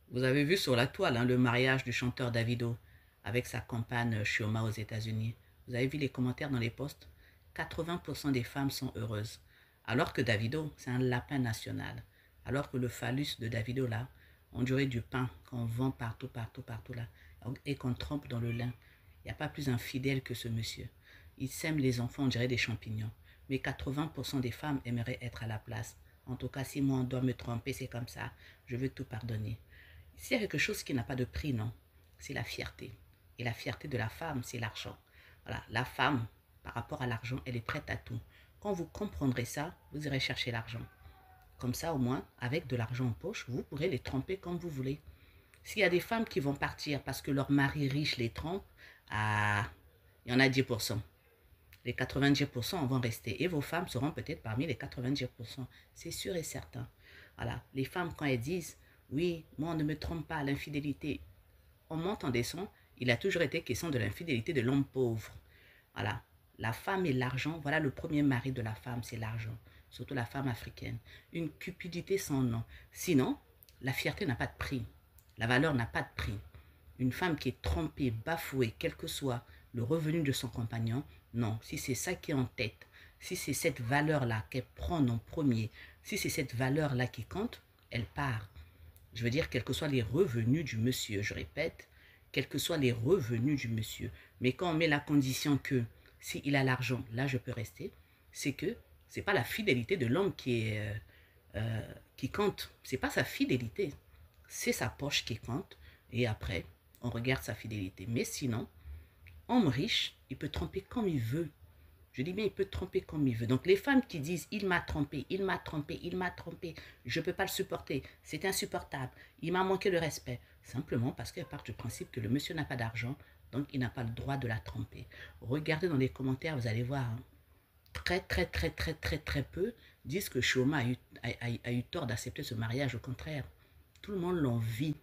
Vous avez vu sur la toile hein, le mariage du chanteur Davido avec sa compagne Chioma aux États-Unis. Vous avez vu les commentaires dans les posts? 80% des femmes sont heureuses. Alors que Davido, c'est un lapin national. Alors que le phallus de Davido, là, on dirait du pain qu'on vend partout, partout, partout, là, et qu'on trempe dans le lin. Il n'y a pas plus infidèle que ce monsieur. Il sème les enfants, on dirait des champignons. Mais 80% des femmes aimeraient être à la place. En tout cas, si moi on doit me tromper, c'est comme ça. Je veux tout pardonner. S'il y a quelque chose qui n'a pas de prix, non, c'est la fierté. Et la fierté de la femme, c'est l'argent. Voilà, la femme, par rapport à l'argent, elle est prête à tout. Quand vous comprendrez ça, vous irez chercher l'argent. Comme ça, au moins, avec de l'argent en poche, vous pourrez les tromper comme vous voulez. S'il y a des femmes qui vont partir parce que leur mari riche les trompe, ah, il y en a 10%. Les 90% vont rester. Et vos femmes seront peut-être parmi les 90%. C'est sûr et certain. Voilà. Les femmes, quand elles disent, oui, moi, on ne me trompe pas, l'infidélité, on monte en descend, il a toujours été question de l'infidélité de l'homme pauvre. Voilà. La femme et l'argent, voilà le premier mari de la femme, c'est l'argent. Surtout la femme africaine. Une cupidité sans nom. Sinon, la fierté n'a pas de prix. La valeur n'a pas de prix. Une femme qui est trompée, bafouée, quel que soit le revenu de son compagnon, non. Si c'est ça qui est en tête, si c'est cette valeur-là qu'elle prend en premier, si c'est cette valeur-là qui compte, elle part. Je veux dire, quels que soient les revenus du monsieur, je répète, quels que soient les revenus du monsieur. Mais quand on met la condition que s'il a l'argent, là je peux rester, c'est que c'est pas la fidélité de l'homme qui compte. C'est pas sa fidélité, c'est sa poche qui compte. Et après, on regarde sa fidélité. Mais sinon, homme riche, il peut tromper comme il veut. Je dis bien, il peut tromper comme il veut. Donc, les femmes qui disent, il m'a trompé, il m'a trompé, il m'a trompé, je ne peux pas le supporter, c'est insupportable, il m'a manqué de respect. Simplement parce qu'elle part du principe que le monsieur n'a pas d'argent, donc il n'a pas le droit de la tromper. Regardez dans les commentaires, vous allez voir, hein, très peu disent que Chioma a eu tort d'accepter ce mariage. Au contraire, tout le monde l'envie.